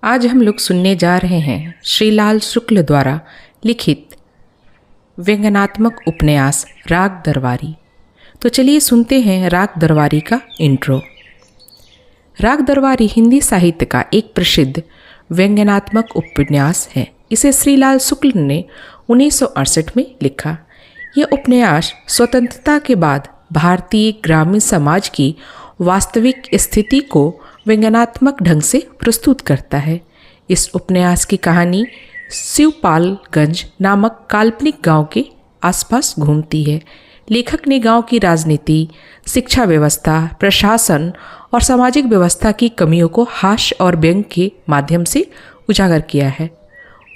आज हम लोग सुनने जा रहे हैं श्रीलाल शुक्ल द्वारा लिखित व्यंग्यात्मक उपन्यास राग दरबारी। तो चलिए सुनते हैं राग दरबारी का इंट्रो। राग दरबारी हिंदी साहित्य का एक प्रसिद्ध व्यंग्यात्मक उपन्यास है। इसे श्रीलाल शुक्ल ने 1968 में लिखा। यह उपन्यास स्वतंत्रता के बाद भारतीय ग्रामीण समाज की वास्तविक स्थिति को व्यंग्यात्मक ढंग से प्रस्तुत करता है। इस उपन्यास की कहानी शिवपालगंज नामक काल्पनिक गांव के आसपास घूमती है। लेखक ने गांव की राजनीति, शिक्षा व्यवस्था, प्रशासन और सामाजिक व्यवस्था की कमियों को हास्य और व्यंग के माध्यम से उजागर किया है।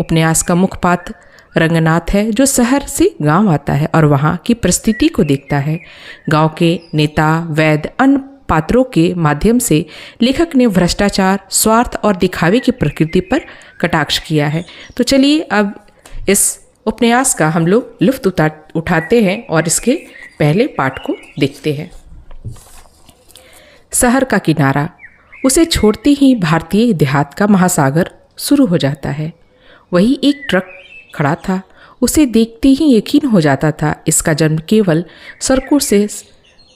उपन्यास का मुख्य पात्र रंगनाथ है, जो शहर से गांव आता है और वहां की परिस्थिति को देखता है। गांव के नेता, वैद्य, अन्य पात्रों के माध्यम से लेखक ने भ्रष्टाचार, स्वार्थ और दिखावे की प्रकृति पर कटाक्ष किया है। तो चलिए अब इस उपन्यास का हम लोग लुत्फ उठाते हैं और इसके पहले पाठ को देखते हैं। शहर का किनारा, उसे छोड़ते ही भारतीय देहात का महासागर शुरू हो जाता है। वही एक ट्रक खड़ा था। उसे देखते ही यकीन हो जाता था इसका जन्म केवल सड़कों से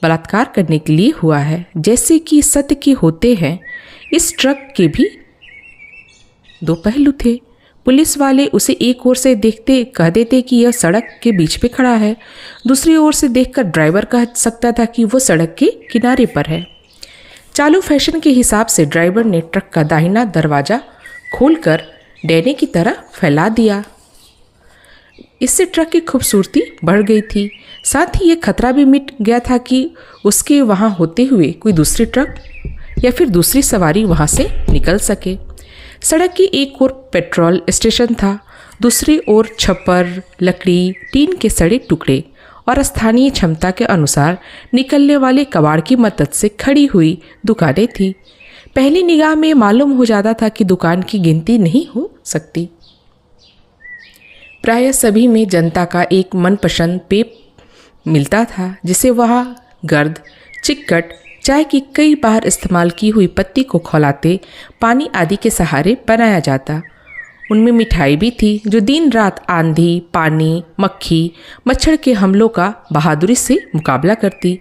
बलात्कार करने के लिए हुआ है। जैसे कि सत्य के होते हैं, इस ट्रक के भी दो पहलू थे। पुलिस वाले उसे एक ओर से देखते कह देते कि यह सड़क के बीच पे खड़ा है, दूसरी ओर से देखकर ड्राइवर कह सकता था कि वो सड़क के किनारे पर है। चालू फैशन के हिसाब से ड्राइवर ने ट्रक का दाहिना दरवाज़ा खोलकर डैने की तरह फैला दिया। इससे ट्रक की खूबसूरती बढ़ गई थी। साथ ही ये खतरा भी मिट गया था कि उसके वहाँ होते हुए कोई दूसरी ट्रक या फिर दूसरी सवारी वहाँ से निकल सके। सड़क की एक ओर पेट्रोल स्टेशन था, दूसरी ओर छप्पर, लकड़ी, टीन के सड़े टुकड़े और स्थानीय क्षमता के अनुसार निकलने वाले कबाड़ की मदद से खड़ी हुई दुकानें थी। पहली निगाह में मालूम हो जाता था कि दुकान की गिनती नहीं हो सकती। प्रायः सभी में जनता का एक मनपसंद पेय मिलता था, जिसे वह गर्द, चिक्कट, चाय की कई बार इस्तेमाल की हुई पत्ती को खौलाते पानी आदि के सहारे बनाया जाता। उनमें मिठाई भी थी, जो दिन रात आंधी, पानी, मक्खी, मच्छर के हमलों का बहादुरी से मुकाबला करती।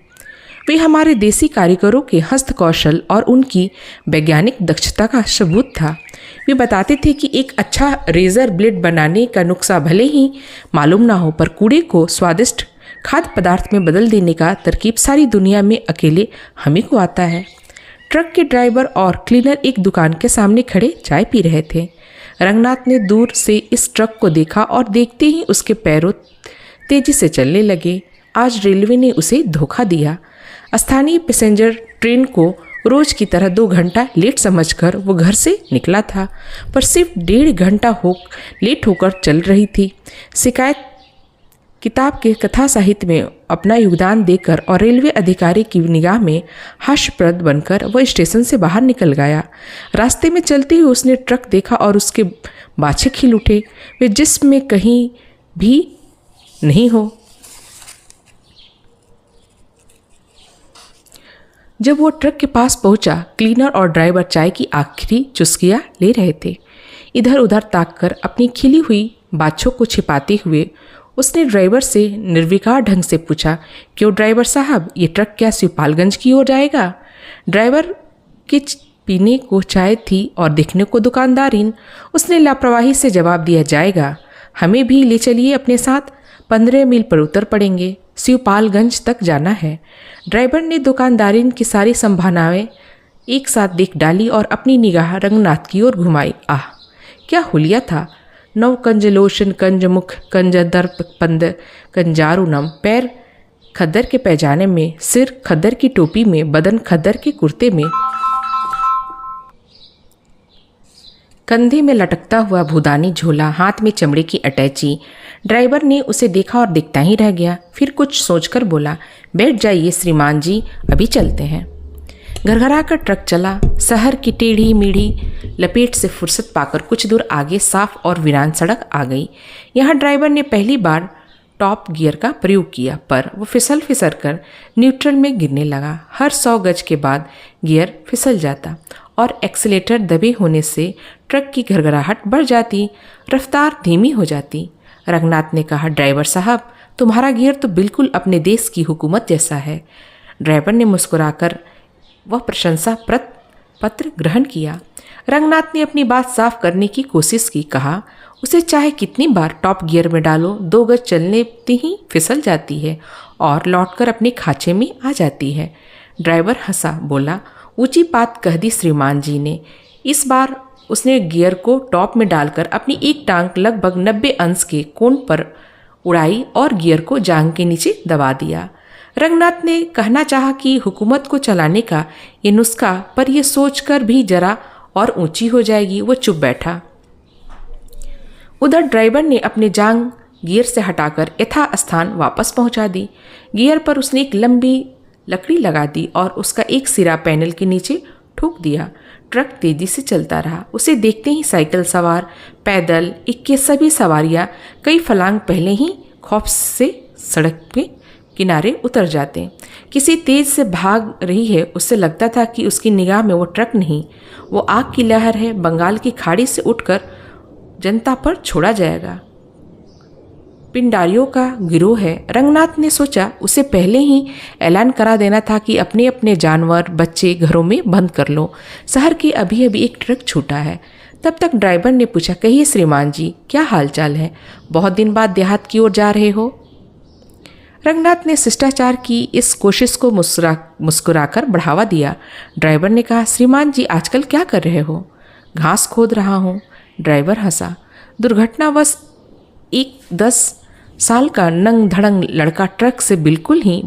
वे हमारे देसी कारीगरों के हस्तकौशल और उनकी वैज्ञानिक दक्षता का सबूत था। वे बताते थे कि एक अच्छा रेजर ब्लेड बनाने का नुस्खा भले ही मालूम ना हो, पर कूड़े को स्वादिष्ट खाद्य पदार्थ में बदल देने का तरकीब सारी दुनिया में अकेले हमें को आता है। ट्रक के ड्राइवर और क्लीनर एक दुकान के सामने खड़े चाय पी रहे थे। रंगनाथ ने दूर से इस ट्रक को देखा और देखते ही उसके पैरों तेजी से चलने लगे। आज रेलवे ने उसे धोखा दिया। स्थानीय पैसेंजर ट्रेन को रोज की तरह 2 घंटा लेट समझकर वो घर से निकला था, पर सिर्फ 1.5 घंटा लेट होकर चल रही थी। शिकायत किताब के कथा साहित्य में अपना योगदान देकर और रेलवे अधिकारी की निगाह में हास्यप्रद बनकर वह स्टेशन से बाहर निकल गया। रास्ते में चलते हुए उसने ट्रक देखा और उसके बाछे खिल उठे। वे जिस्म में कहीं भी नहीं हो। जब वो ट्रक के पास पहुंचा, क्लीनर और ड्राइवर चाय की आखिरी चुस्कियां ले रहे थे। इधर उधर ताककर अपनी खिली हुई बाछों को छिपाते हुए उसने ड्राइवर से निर्विकार ढंग से पूछा, क्यों ड्राइवर साहब, ये ट्रक क्या शिवपालगंज की ओर जाएगा? ड्राइवर के पीने को चाय थी और दिखने को दुकानदारीन। उसने लापरवाही से जवाब दिया, जाएगा, हमें भी ले चलिए अपने साथ, 15 मील पर उतर पड़ेंगे, शिवपालगंज तक जाना है। ड्राइवर ने दुकानदारीन की सारी संभावनाएं एक साथ देख डाली और अपनी निगाह रंगनाथ की ओर घुमाई। आह, क्या हुलिया था! नव कंज लोशन, कंज मुख, कंज दर्प पंद, कंजारुनम, पैर खद्दर के पैजाने में, सिर खद्दर की टोपी में, बदन खद्दर के कुर्ते में, कंधे में लटकता हुआ भूदानी झोला, हाथ में चमड़े की अटैची। ड्राइवर ने उसे देखा और देखता ही रह गया। फिर कुछ सोचकर बोला, बैठ जाइए श्रीमान जी, अभी चलते हैं। घरघरा कर ट्रक चला। शहर की टेढ़ी मेढ़ी लपेट से फुर्सत पाकर कुछ दूर आगे साफ और वीरान सड़क आ गई। यहाँ ड्राइवर ने पहली बार टॉप गियर का प्रयोग किया, पर वो फिसल कर न्यूट्रल में गिरने लगा। हर 100 गज के बाद गियर फिसल जाता और एक्सीलेटर दबे होने से ट्रक की घरघराहट बढ़ जाती, रफ्तार धीमी हो जाती। रंगनाथ ने कहा, ड्राइवर साहब, तुम्हारा गियर तो बिल्कुल अपने देश की हुकूमत जैसा है। ड्राइवर ने मुस्कुराकर वह प्रशंसा पत्र ग्रहण किया। रंगनाथ ने अपनी बात साफ करने की कोशिश की। कहा, उसे चाहे कितनी बार टॉप गियर में डालो, 2 गज चलने ही फिसल जाती है और लौटकर अपने खांचे में आ जाती है। ड्राइवर हंसा, बोला, ऊंची बात कह दी श्रीमान जी ने। इस बार उसने गियर को टॉप में डालकर अपनी एक टांग लगभग 90 अंश के कोण पर उड़ाई और गियर को जांघ के नीचे दबा दिया। रंगनाथ ने कहना चाहा कि हुकूमत को चलाने का ये नुस्खा, पर यह सोचकर भी जरा और ऊंची हो जाएगी। वो चुप बैठा। उधर ड्राइवर ने अपने जांघ गियर से हटाकर यथास्थान वापस पहुंचा दी। गियर पर उसने एक लंबी लकड़ी लगा दी और उसका एक सिरा पैनल के नीचे ठोक दिया। ट्रक तेजी से चलता रहा। उसे देखते ही साइकिल सवार, पैदल, इक्के सभी सवारियां कई फलांग पहले ही खौफ से सड़क के किनारे उतर जाते। किसी तेज से भाग रही है, उससे लगता था कि उसकी निगाह में वो ट्रक नहीं, वो आग की लहर है, बंगाल की खाड़ी से उठकर जनता पर छोड़ा जाएगा। पिंडारियों का गिरोह है। रंगनाथ ने सोचा, उसे पहले ही ऐलान करा देना था कि अपने अपने जानवर, बच्चे घरों में बंद कर लो। शहर के अभी अभी एक ट्रक छूटा है। तब तक ड्राइवर ने पूछा, कहिए श्रीमान जी, क्या हालचाल है? बहुत दिन बाद देहात की ओर जा रहे हो? रंगनाथ ने शिष्टाचार की इस कोशिश को मुस्कुराकर बढ़ावा दिया। ड्राइवर ने कहा, श्रीमान जी आजकल क्या कर रहे हो? घास खोद रहा हूँ। ड्राइवर हंसा। दुर्घटनावश एक 10 साल का नंग धड़ंग लड़का ट्रक से बिल्कुल ही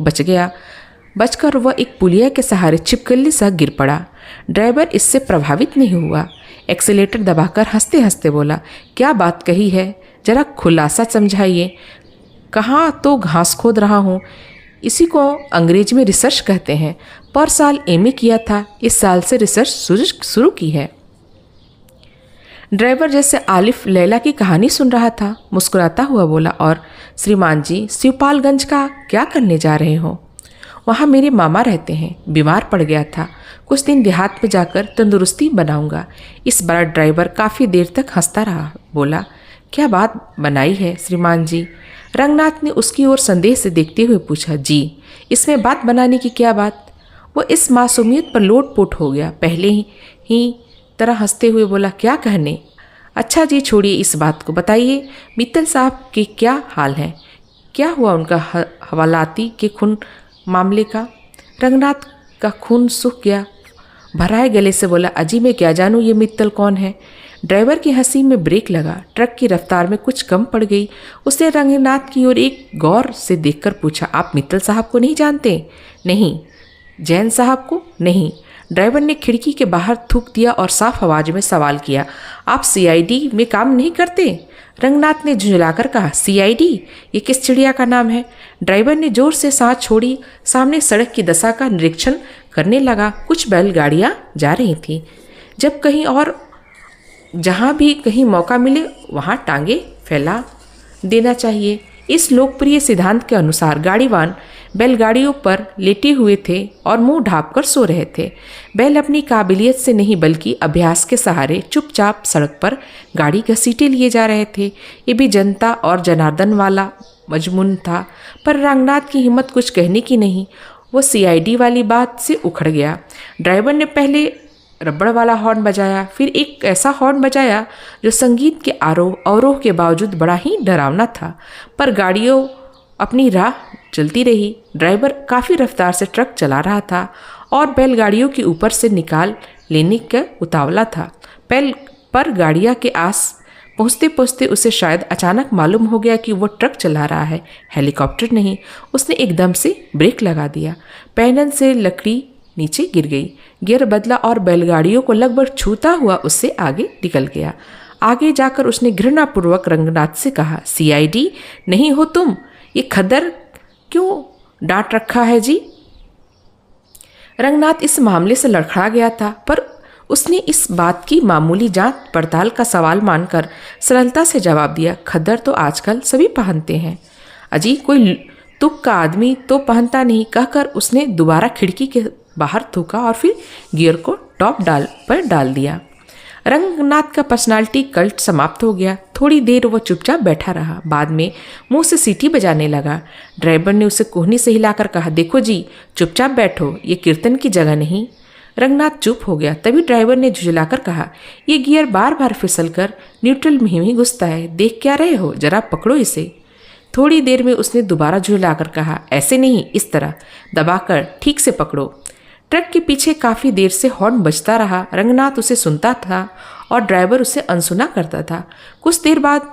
बचकर वह एक पुलिया के सहारे छिपकली सा गिर पड़ा। ड्राइवर इससे प्रभावित नहीं हुआ। एक्सीलेटर दबाकर हंसते हंसते बोला, क्या बात कही है, जरा खुलासा समझाइए। कहाँ तो घास खोद रहा हूँ, इसी को अंग्रेजी में रिसर्च कहते हैं। पर साल एमए किया था, इस साल से रिसर्च शुरू की है। ड्राइवर जैसे आलिफ लैला की कहानी सुन रहा था, मुस्कुराता हुआ बोला, और श्रीमान जी शिवपालगंज का क्या करने जा रहे हो? वहाँ मेरे मामा रहते हैं, बीमार पड़ गया था, कुछ दिन देहात में जाकर तंदुरुस्ती बनाऊंगा। इस बार ड्राइवर काफ़ी देर तक हंसता रहा। बोला, क्या बात बनाई है श्रीमान जी? रंगनाथ ने उसकी ओर संदेह से देखते हुए पूछा। जी, इसमें बात बनाने की क्या बात? वो इस मासूमियत पर लोटपोट हो गया। पहले ही तरह हंसते हुए बोला, क्या कहने? अच्छा जी, छोड़िए इस बात को, बताइए मित्तल साहब के क्या हाल है? क्या हुआ उनका हवालाती के खून मामले का? रंगनाथ का खून सूख गया। भराए गले से बोला, अजी मैं क्या जानूँ ये मित्तल कौन है? ड्राइवर की हंसी में ब्रेक लगा। ट्रक की रफ्तार में कुछ कम पड़ गई। उसने रंगनाथ की ओर एक गौर से देखकर पूछा, आप मित्तल साहब को नहीं जानते? नहीं। जैन साहब को? नहीं। ड्राइवर ने खिड़की के बाहर थूक दिया और साफ आवाज में सवाल किया, आप सीआईडी में काम नहीं करते? रंगनाथ ने झुंझलाकर कहा, सीआईडी? ये किस चिड़िया का नाम है? ड्राइवर ने जोर से सांस छोड़ी, सामने सड़क की दशा का निरीक्षण करने लगा। कुछ बैलगाड़ियां जा रही थीं। जब कहीं और जहाँ भी कहीं मौका मिले वहाँ टांगे फैला देना चाहिए। इस लोकप्रिय सिद्धांत के अनुसार गाड़ीवान बैलगाड़ियों पर लेटे हुए थे और मुंह ढांपकर सो रहे थे। बैल अपनी काबिलियत से नहीं बल्कि अभ्यास के सहारे चुपचाप सड़क पर गाड़ी घसीटे लिए जा रहे थे। ये भी जनता और जनार्दन वाला मजमून था, पर रंगनाथ की हिम्मत कुछ कहने की नहीं। वो सीआईडी वाली बात से उखड़ गया। ड्राइवर ने पहले रबड़ वाला हॉर्न बजाया, फिर एक ऐसा हॉर्न बजाया जो संगीत के अवरोह के बावजूद बड़ा ही डरावना था। पर गाड़ियों अपनी राह चलती रही। ड्राइवर काफ़ी रफ्तार से ट्रक चला रहा था और बैलगाड़ियों के ऊपर से निकाल लेने का उतावला था। पर गाड़ियाँ के आस पहुँचते पहुँचते उसे शायद अचानक मालूम हो गया कि वो ट्रक चला रहा है, हेलीकॉप्टर नहीं। उसने एकदम से ब्रेक लगा दिया। पैनल से लकड़ी नीचे गिर गई। गियर बदला और बैलगाड़ियों को लगभग छूता हुआ उससे आगे निकल गया। आगे जाकर उसने घृणापूर्वक रंगनाथ से कहा, सीआईडी नहीं हो तुम? ये खद्दर क्यों डांट रखा है जी? रंगनाथ इस मामले से लड़खड़ा गया था, पर उसने इस बात की मामूली जांच पड़ताल का सवाल मानकर सरलता से जवाब दिया, खद्दर तो आजकल सभी पहनते हैं। अजी कोई तुक का आदमी तो पहनता नहीं, कहकर उसने दोबारा खिड़की के बाहर थूका और फिर गियर को टॉप डाल दिया। रंगनाथ का पर्सनालिटी कल्ट समाप्त हो गया। थोड़ी देर वो चुपचाप बैठा रहा, बाद में मुंह से सीटी बजाने लगा। ड्राइवर ने उसे कोहनी से हिलाकर कहा, देखो जी, चुपचाप बैठो, ये कीर्तन की जगह नहीं। रंगनाथ चुप हो गया। तभी ड्राइवर ने झुझलाकर कहा, ये गियर बार बार फिसल कर न्यूट्रल में ही घुसता है, देख क्या रहे हो, जरा पकड़ो इसे। थोड़ी देर में उसने दोबारा झुझलाकर कहा, ऐसे नहीं, इस तरह दबाकर ठीक से पकड़ो। ट्रक के पीछे काफ़ी देर से हॉर्न बजता रहा। रंगनाथ उसे सुनता था और ड्राइवर उसे अनसुना करता था। कुछ देर बाद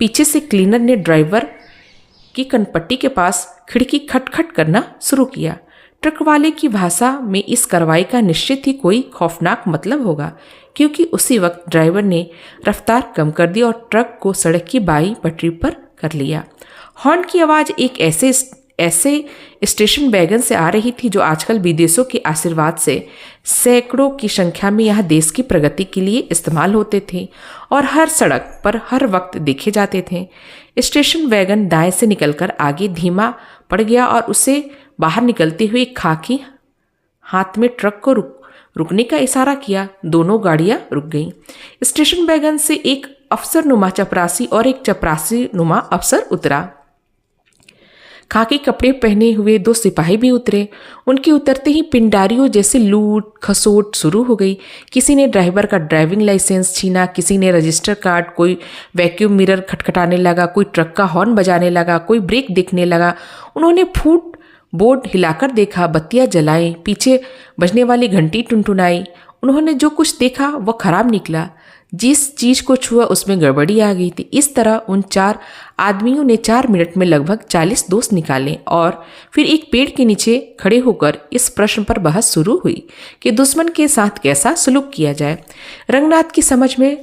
पीछे से क्लीनर ने ड्राइवर की कनपट्टी के पास खिड़की खटखट करना शुरू किया। ट्रक वाले की भाषा में इस कार्रवाई का निश्चित ही कोई खौफनाक मतलब होगा, क्योंकि उसी वक्त ड्राइवर ने रफ्तार कम कर दी और ट्रक को सड़क की बाईं पटरी पर कर लिया। हॉर्न की आवाज़ एक ऐसे स्टेशन वैगन से आ रही थी जो आजकल विदेशों के आशीर्वाद से सैकड़ों की संख्या में यहाँ देश की प्रगति के लिए इस्तेमाल होते थे और हर सड़क पर हर वक्त देखे जाते थे। स्टेशन वैगन दाएं से निकलकर आगे धीमा पड़ गया और उसे बाहर निकलते हुए खाकी हाथ में ट्रक को रुकने का इशारा किया। दोनों गाड़ियां रुक गईं। स्टेशन वैगन से एक अफसरनुमा चपरासी और एक चपरासी नुमा अफसर उतरा। खाकी कपड़े पहने हुए दो सिपाही भी उतरे। उनके उतरते ही पिंडारियों जैसे लूट खसोट शुरू हो गई। किसी ने ड्राइवर का ड्राइविंग लाइसेंस छीना, किसी ने रजिस्टर कार्ड, कोई वैक्यूम मिरर खटखटाने लगा, कोई ट्रक का हॉर्न बजाने लगा, कोई ब्रेक देखने लगा। उन्होंने फूट बोर्ड हिलाकर देखा, बत्तियां जलाई, पीछे बजने वाली घंटी टुनटुनाई। उन्होंने जो कुछ देखा वह खराब निकला। जिस चीज को छुआ उसमें गड़बड़ी आ गई थी। इस तरह उन 4 आदमियों ने 4 मिनट में लगभग 40 दोस्त निकाले और फिर एक पेड़ के नीचे खड़े होकर इस प्रश्न पर बहस शुरू हुई कि दुश्मन के साथ कैसा सलूक किया जाए। रंगनाथ की समझ में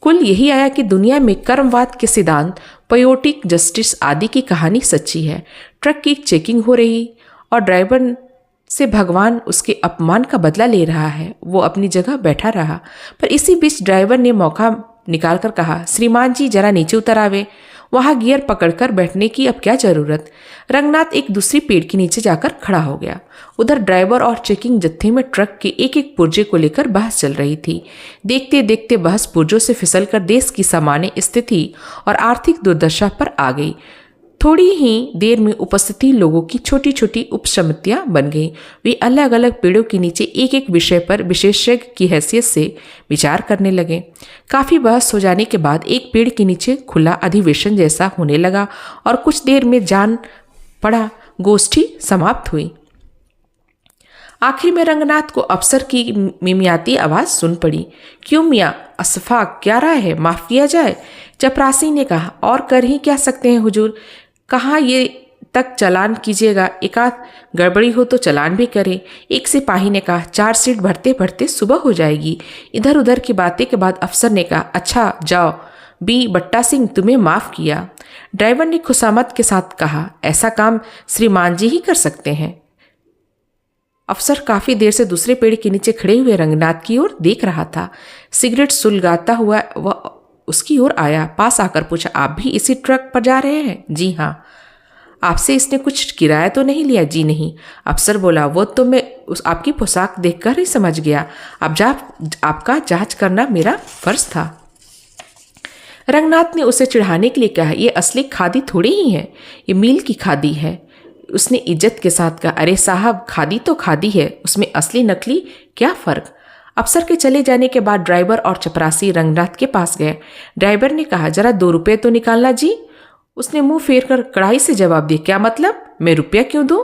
कुल यही आया कि दुनिया में कर्मवाद के सिद्धांत, पयोटिक जस्टिस आदि की कहानी सच्ची है। ट्रक की चेकिंग हो रही और ड्राइवर से भगवान उसके अपमान का बदला ले रहा है। वो अपनी जगह बैठा रहा, पर इसी बीच ड्राइवर ने मौका निकालकर कहा, श्रीमान जी जरा नीचे उतर आवे, वहाँ गियर पकड़कर बैठने की अब क्या जरूरत। रंगनाथ एक दूसरी पेड़ के नीचे जाकर खड़ा हो गया। उधर ड्राइवर और चेकिंग जत्थे में ट्रक के एक एक पुर्जे को लेकर बहस चल रही थी। देखते देखते बहस पुर्जों से फिसलकर देश की सामान्य स्थिति और आर्थिक दुर्दशा पर आ गई। थोड़ी ही देर में उपस्थिति लोगों की छोटी छोटी उपसमितियां बन गईं। वे अलग अलग पेड़ों के नीचे एक एक विषय पर विशेषज्ञ की हैसियत से विचार करने लगे। काफ़ी बहस हो जाने के बाद एक पेड़ के नीचे खुला अधिवेशन जैसा होने लगा और कुछ देर में जान पड़ा गोष्ठी समाप्त हुई। आखिर में रंगनाथ को अफसर की मिमियाती आवाज़ सुन पड़ी, क्यों मियाँ, असफाक क्या राय है, माफ़ किया जाए। चपरासी ने कहा, और कर ही क्या सकते हैं हुजूर, कहाँ ये तक चालान कीजिएगा, एकाध गड़बड़ी हो तो चालान भी करें। एक सिपाही ने कहा, 4 सीट भरते भरते सुबह हो जाएगी। इधर उधर की बातें के बाद अफसर ने कहा, अच्छा जाओ, बी बट्टा सिंह तुम्हें माफ़ किया। ड्राइवर ने खुशामद के साथ कहा, ऐसा काम श्रीमान जी ही कर सकते हैं। अफसर काफ़ी देर से दूसरे पेड़ के नीचे खड़े हुए रंगनाथ की ओर देख रहा था। सिगरेट सुलगाता हुआ वह उसकी ओर आया, पास आकर पूछा, आप भी इसी ट्रक पर जा रहे हैं। जी हाँ। आपसे इसने कुछ किराया तो नहीं लिया। जी नहीं। अफसर बोला, वो तो मैं आपकी पोशाक देखकर ही समझ गया। आपका जांच करना मेरा फर्ज था। रंगनाथ ने उसे चिढ़ाने के लिए कहा, ये असली खादी थोड़ी ही है, ये मील की खादी है। उसने इज्जत के साथ कहा, अरे साहब, खादी तो खादी है, उसमें असली नकली क्या फ़र्क। अफसर के चले जाने के बाद ड्राइवर और चपरासी रंगनाथ के पास गए। ड्राइवर ने कहा, जरा 2 रुपये तो निकालना जी। उसने मुंह फेर कर कड़ाई से जवाब दिया, क्या मतलब, मैं रुपया क्यों दूं।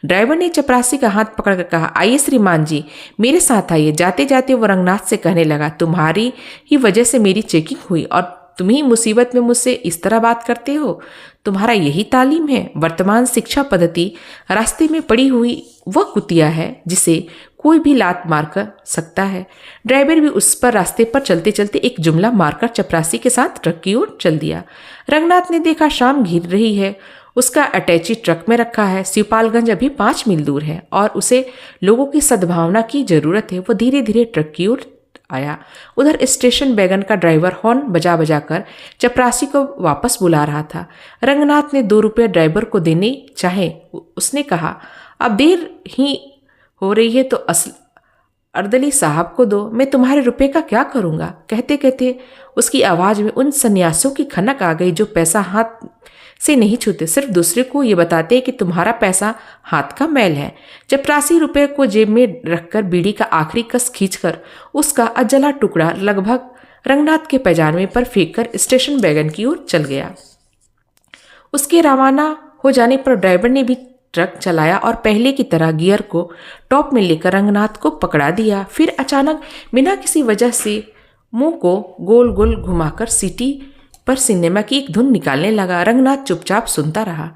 ड्राइवर ने चपरासी का हाथ पकड़कर कहा, आइए श्रीमान जी, मेरे साथ आइए। जाते जाते वो रंगनाथ से कहने लगा, तुम्हारी ही वजह से मेरी चेकिंग हुई और तुम ही मुसीबत में मुझसे इस तरह बात करते हो। तुम्हारा यही तालीम है। वर्तमान शिक्षा पद्धति रास्ते में पड़ी हुई वह कुतिया है जिसे कोई भी लात मारकर सकता है। ड्राइवर भी उस पर रास्ते पर चलते चलते एक जुमला मारकर चपरासी के साथ ट्रक की ओर चल दिया। रंगनाथ ने देखा शाम घिर रही है। उसका अटैची ट्रक में रखा है। शिवपालगंज अभी 5 मील दूर है और उसे लोगों की सद्भावना की जरूरत है। वो धीरे धीरे ट्रक की ओर आया। उधर स्टेशन वैगन का ड्राइवर हॉर्न बजा बजा कर चपरासी को वापस बुला रहा था। रंगनाथ ने 2 रुपये ड्राइवर को देने चाहे। उसने कहा, अब देर ही हो रही है तो अर्दली साहब को दो, मैं तुम्हारे रुपए का क्या करूँगा। कहते कहते उसकी आवाज़ में उन सन्यासियों की खनक आ गई जो पैसा हाथ से नहीं छूते, सिर्फ दूसरे को ये बताते कि तुम्हारा पैसा हाथ का मैल है। चपरासी रुपए को जेब में रखकर बीड़ी का आखिरी कस खींचकर उसका अजला टुकड़ा लगभग रंगनाथ के पैजामे पर फेंककर स्टेशन वैगन की ओर चल गया। उसके रवाना हो जाने पर ड्राइवर ने भी ट्रक चलाया और पहले की तरह गियर को टॉप में लेकर रंगनाथ को पकड़ा दिया। फिर अचानक बिना किसी वजह से मुंह को गोल गोल घुमाकर सीटी पर सिनेमा की एक धुन निकालने लगा। रंगनाथ चुपचाप सुनता रहा।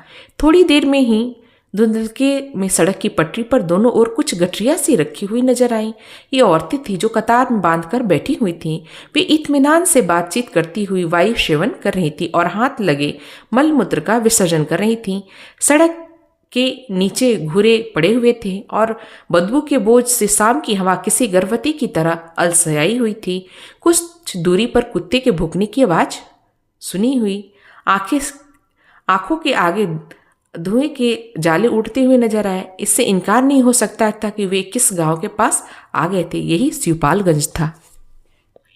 थोड़ी देर में ही धुंधलके में सड़क की पटरी पर दोनों ओर कुछ गठरियां सी रखी हुई नजर आईं। ये औरतें थीं जो कतार में बांधकर बैठी हुई थीं। वे इत्मीनान से बातचीत करती हुई वायु सेवन कर रही थीं और हाथ लगे मलमूत्र का विसर्जन कर रही थीं। सड़क के नीचे घुरे पड़े हुए थे और बदबू के बोझ से शाम की हवा किसी गर्भवती की तरह अलसाई हुई थी। कुछ दूरी पर कुत्ते के भौंकने की आवाज सुनी हुई। आंखों के आगे धुएं के जाले उड़ते हुए नजर आए। इससे इनकार नहीं हो सकता था कि वे किस गांव के पास आ गए थे। यही शिवपालगंज था।